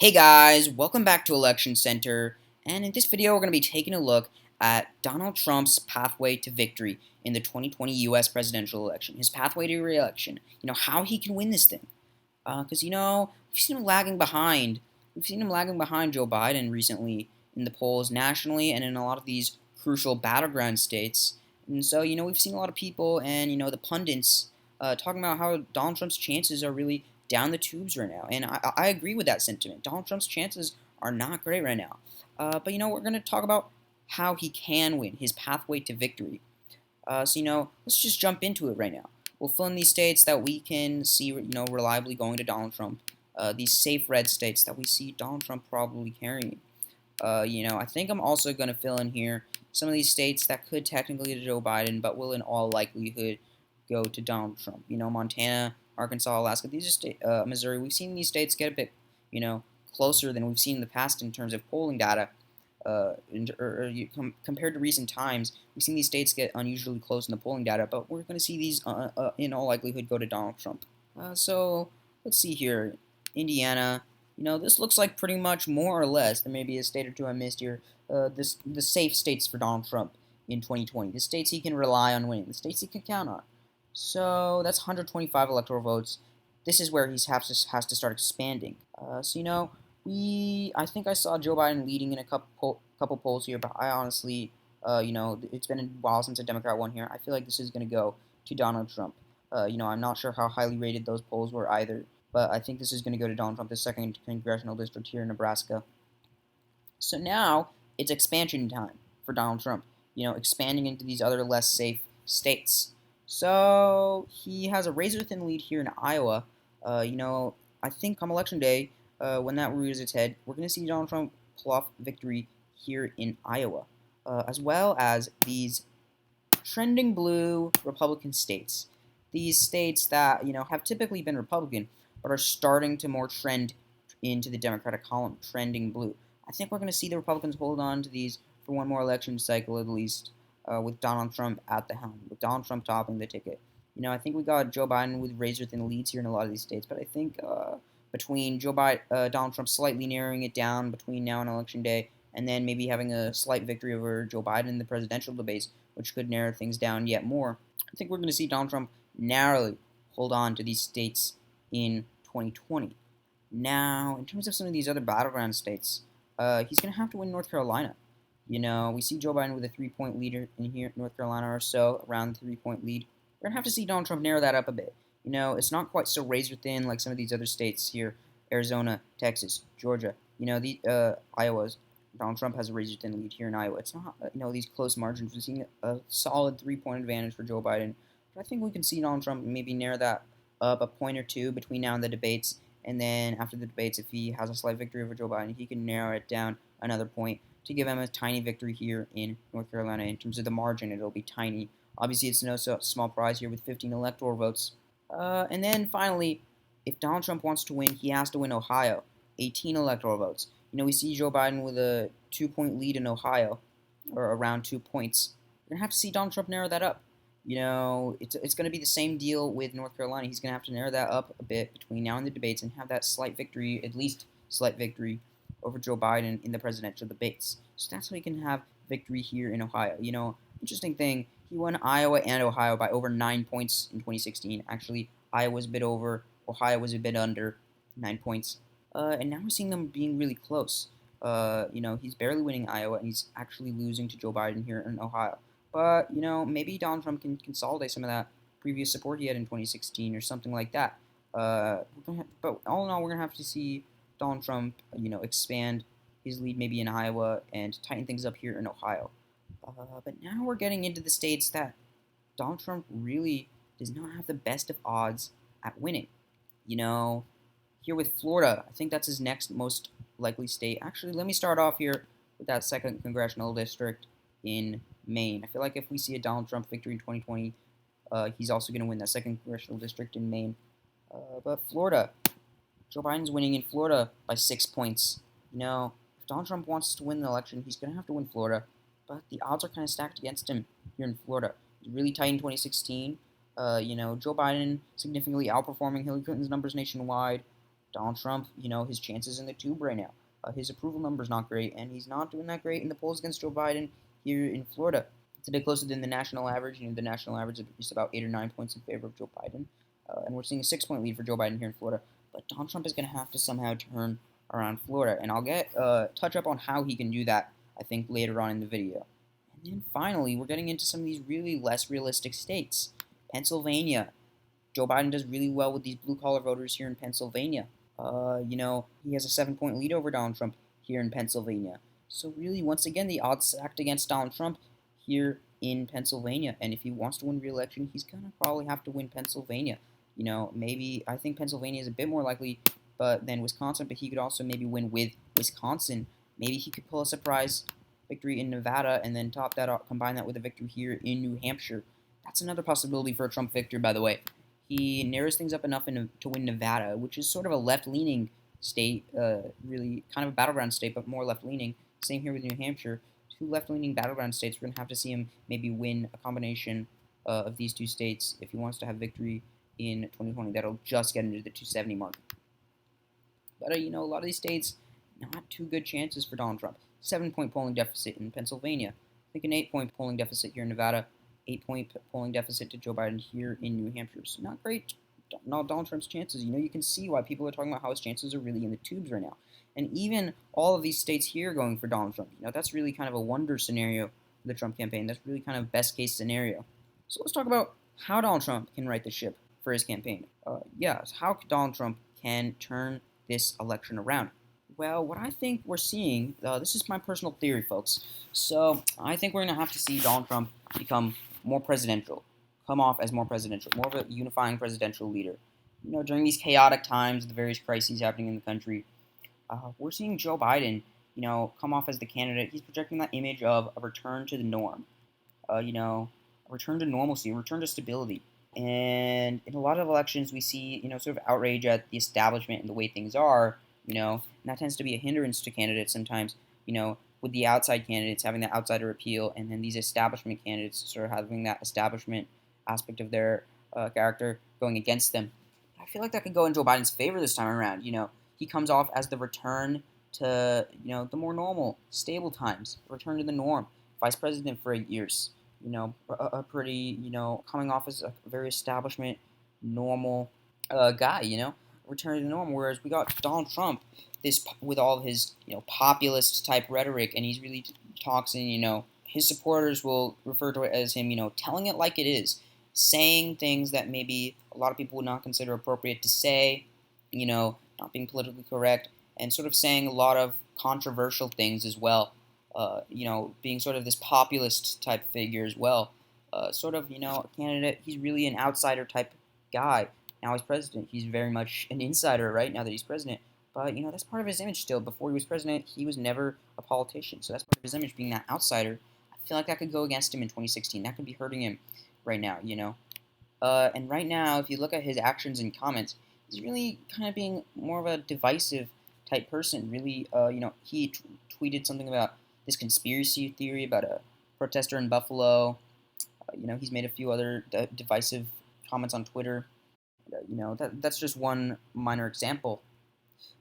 Hey guys, welcome back to Election Center, and in this video we're going to be taking a look at Donald Trump's pathway to victory in the 2020 U.S. presidential election, his pathway to re-election, how he can win this thing. Because, we've seen him lagging behind. We've seen him lagging behind Joe Biden recently in the polls nationally and in a lot of these crucial battleground states. And so, we've seen a lot of people and, the pundits talking about how Donald Trump's chances are really down the tubes right now. And I agree with that sentiment. Donald Trump's chances are not great right now. But, we're going to talk about how he can win, his pathway to victory. Let's just jump into it right now. We'll fill in these states that we can see, reliably going to Donald Trump. These safe red states that we see Donald Trump probably carrying. I think I'm also going to fill in here some of these states that could technically go to Joe Biden, but will in all likelihood go to Donald Trump. Montana, Arkansas, Alaska, these are Missouri. We've seen these states get a bit, closer than we've seen in the past in terms of polling data. Compared to recent times, we've seen these states get unusually close in the polling data, but we're going to see these in all likelihood go to Donald Trump. So let's see here. Indiana, this looks like pretty much more or less. There may be a state or two I missed here. The safe states for Donald Trump in 2020. The states he can rely on winning. The states he can count on. So that's 125 electoral votes. This is where he has to start expanding. I think I saw Joe Biden leading in a couple polls here, but I honestly, it's been a while since a Democrat won here. I feel like this is going to go to Donald Trump. I'm not sure how highly rated those polls were either, but I think this is going to go to Donald Trump, the 2nd congressional district here in Nebraska. So now it's expansion time for Donald Trump, expanding into these other less safe states. So he has a razor-thin lead here in Iowa. I think come election day, when that rears its head, we're going to see Donald Trump pull off victory here in Iowa, as well as these trending blue Republican states. These states that, have typically been Republican, but are starting to more trend into the Democratic column, trending blue. I think we're going to see the Republicans hold on to these for one more election cycle at least, with Donald Trump at the helm, with Donald Trump topping the ticket. I think we got Joe Biden with razor-thin leads here in a lot of these states, but I think between Donald Trump slightly narrowing it down between now and election day, and then maybe having a slight victory over Joe Biden in the presidential debates, which could narrow things down yet more, I think we're going to see Donald Trump narrowly hold on to these states in 2020. Now, in terms of some of these other battleground states, he's going to have to win North Carolina. We see Joe Biden with a 3-point leader in here, North Carolina or so, around the 3-point lead. We're going to have to see Donald Trump narrow that up a bit. It's not quite so razor-thin like some of these other states here, Arizona, Texas, Georgia. Iowa's. Donald Trump has a razor-thin lead here in Iowa. It's not, these close margins. We're seeing a solid 3-point advantage for Joe Biden. But I think we can see Donald Trump maybe narrow that up a point or two between now and the debates. And then after the debates, if he has a slight victory over Joe Biden, he can narrow it down another point to give him a tiny victory here in North Carolina. In terms of the margin, it'll be tiny. Obviously, it's no small prize here with 15 electoral votes. And then finally, if Donald Trump wants to win, he has to win Ohio, 18 electoral votes. We see Joe Biden with a 2-point lead in Ohio, or around 2 points. We're going to have to see Donald Trump narrow that up. It's going to be the same deal with North Carolina. He's going to have to narrow that up a bit between now and the debates and have that slight victory, at least slight victory, over Joe Biden in the presidential debates. So that's how he can have victory here in Ohio. Interesting thing, he won Iowa and Ohio by over 9 points in 2016. Actually, Iowa was a bit over, Ohio was a bit under 9 points. And now we're seeing them being really close. He's barely winning Iowa, and he's actually losing to Joe Biden here in Ohio. But, maybe Donald Trump can consolidate some of that previous support he had in 2016 or something like that. But all in all, we're going to have to see Donald Trump, expand his lead maybe in Iowa and tighten things up here in Ohio. But now we're getting into the states that Donald Trump really does not have the best of odds at winning. Here with Florida, I think that's his next most likely state. Actually, let me start off here with that 2nd congressional district in Maine. I feel like if we see a Donald Trump victory in 2020, he's also going to win that 2nd congressional district in Maine. But Florida, Joe Biden's winning in Florida by 6 points. If Donald Trump wants to win the election, he's going to have to win Florida. But the odds are kind of stacked against him here in Florida. He's really tight in 2016. Joe Biden significantly outperforming Hillary Clinton's numbers nationwide. Donald Trump, his chances in the tube right now. His approval number is not great, and he's not doing that great in the polls against Joe Biden here in Florida. It's a bit closer than the national average. The national average is about 8 or 9 points in favor of Joe Biden, and we're seeing a 6-point lead for Joe Biden here in Florida. But Donald Trump is going to have to somehow turn around Florida, and I'll get touch up on how he can do that, I think, later on in the video. And then finally, we're getting into some of these really less realistic states. Pennsylvania. Joe Biden does really well with these blue-collar voters here in Pennsylvania. He has a 7-point lead over Donald Trump here in Pennsylvania. So really, once again, the odds stacked against Donald Trump here in Pennsylvania. And if he wants to win re-election, he's going to probably have to win Pennsylvania. Maybe I think Pennsylvania is a bit more likely than Wisconsin, but he could also maybe win with Wisconsin. Maybe he could pull a surprise victory in Nevada and then top that out, combine that with a victory here in New Hampshire. That's another possibility for a Trump victory, by the way. He narrows things up enough to win Nevada, which is sort of a left-leaning state, really kind of a battleground state, but more left-leaning. Same here with New Hampshire. Two left-leaning battleground states. We're going to have to see him maybe win a combination of these two states if he wants to have victory in 2020. That'll just get into the 270 mark. But, a lot of these states, not too good chances for Donald Trump. 7-point polling deficit in Pennsylvania. I think an 8-point polling deficit here in Nevada. 8-point polling deficit to Joe Biden here in New Hampshire. So not great. Not Donald Trump's chances. You can see why people are talking about how his chances are really in the tubes right now. And even all of these states here going for Donald Trump. That's really kind of a wonder scenario for the Trump campaign. That's really kind of best case scenario. So let's talk about how Donald Trump can right the ship for his campaign. How Donald Trump can turn this election around. Well, what I think we're seeing, this is my personal theory, folks. So I think we're going to have to see Donald Trump become more presidential, come off as more presidential, more of a unifying presidential leader. During these chaotic times, the various crises happening in the country, we're seeing Joe Biden, come off as the candidate. He's projecting that image of a return to the norm, a return to normalcy, a return to stability. And in a lot of elections, we see, sort of outrage at the establishment and the way things are, and that tends to be a hindrance to candidates sometimes, with the outside candidates having that outsider appeal, and then these establishment candidates sort of having that establishment aspect of their character going against them. I feel like that could go in Joe Biden's favor this time around. He comes off as the return to, the more normal, stable times, return to the norm. Vice president for 8 years, a pretty, coming off as a very establishment, normal guy, return to the norm. Whereas we got Donald Trump, with all of his populist type rhetoric, and he's really talks in his supporters will refer to it as him telling it like it is, saying things that maybe a lot of people would not consider appropriate to say, not being politically correct, and sort of saying a lot of controversial things as well. Being sort of this populist type figure as well. Sort of a candidate. He's really an outsider type guy. Now he's president. He's very much an insider, right? Now that he's president. But, that's part of his image still. Before he was president, he was never a politician. So that's part of his image, being that outsider. I feel like that could go against him in 2016. That could be hurting him right now, And right now, if you look at his actions and comments, he's really kind of being more of a divisive type person. Really, he tweeted something about this conspiracy theory about a protester in Buffalo. He's made a few other divisive comments on Twitter. That's just one minor example.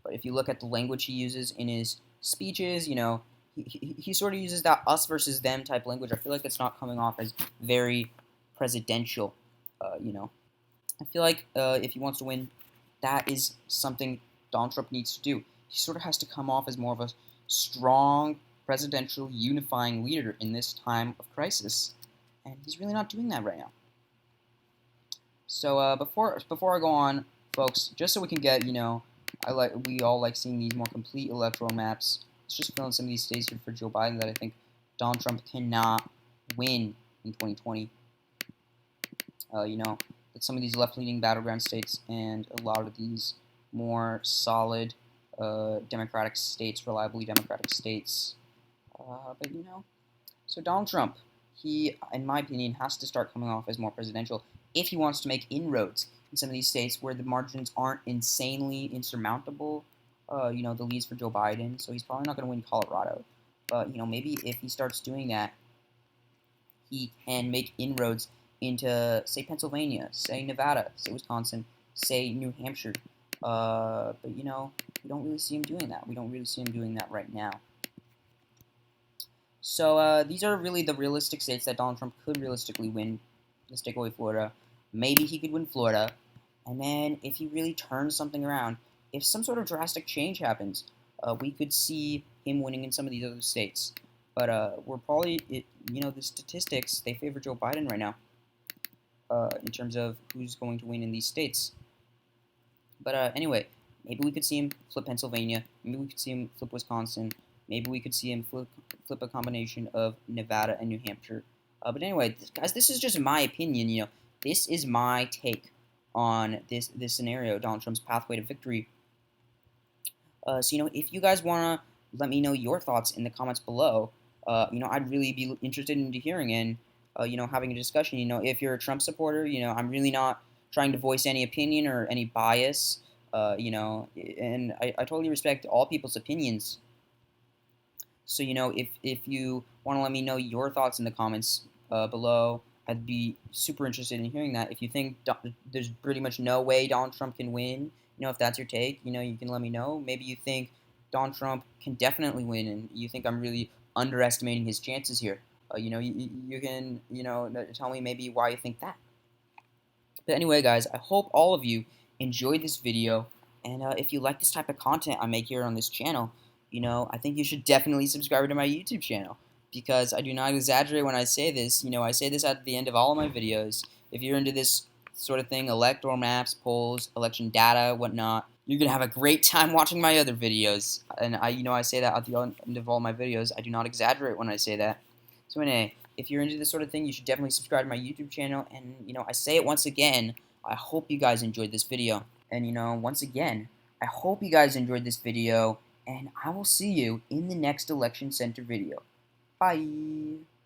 But if you look at the language he uses in his speeches, he sort of uses that us versus them type language. I feel like it's not coming off as very presidential. I feel like if he wants to win, that is something Donald Trump needs to do. He sort of has to come off as more of a strong presidential unifying leader in this time of crisis, and he's really not doing that right now. So before I go on, folks, just so we can get we all like seeing these more complete electoral maps. Let's just fill in some of these states here for Joe Biden that I think Donald Trump cannot win in 2020. That some of these left-leaning battleground states and a lot of these more solid democratic states, reliably democratic states. So Donald Trump, he, in my opinion, has to start coming off as more presidential if he wants to make inroads in some of these states where the margins aren't insanely insurmountable. The leads for Joe Biden, so he's probably not going to win Colorado. But, maybe if he starts doing that, he can make inroads into, say, Pennsylvania, say Nevada, say Wisconsin, say New Hampshire. But you know, we don't really see him doing that. We don't really see him doing that right now. So these are really the realistic states that Donald Trump could realistically win. Let's take away Florida. Maybe he could win Florida. And then if he really turns something around, if some sort of drastic change happens, we could see him winning in some of these other states. But we're probably, you know, the statistics, they favor Joe Biden right now in terms of who's going to win in these states. But anyway, maybe we could see him flip Pennsylvania. Maybe we could see him flip Wisconsin. Maybe we could see him flip a combination of Nevada and New Hampshire. But anyway, guys, this is just my opinion. You know, this is my take on this scenario, Donald Trump's pathway to victory. So you know, if you guys wanna let me know your thoughts in the comments below, you know, I'd really be interested in hearing and you know, having a discussion. You know, if you're a Trump supporter, you know, I'm really not trying to voice any opinion or any bias. You know, and I totally respect all people's opinions. So, you know, if you want to let me know your thoughts in the comments below, I'd be super interested in hearing that. If you think there's pretty much no way Donald Trump can win, you know, if that's your take, you know, you can let me know. Maybe you think Donald Trump can definitely win, and you think I'm really underestimating his chances here. You know, you can, you know, tell me maybe why you think that. But anyway, guys, I hope all of you enjoyed this video, and if you like this type of content I make here on this channel, you know, I think you should definitely subscribe to my YouTube channel, because I do not exaggerate when I say this. You know, I say this at the end of all of my videos. If you're into this sort of thing, electoral maps, polls, election data, whatnot, you're gonna have a great time watching my other videos. And you know, I say that at the end of all my videos. I do not exaggerate when I say that. So anyway, if you're into this sort of thing, you should definitely subscribe to my YouTube channel. And, you know, I say it once again, I hope you guys enjoyed this video. And, you know, once again, I hope you guys enjoyed this video, and I will see you in the next Election Center video. Bye!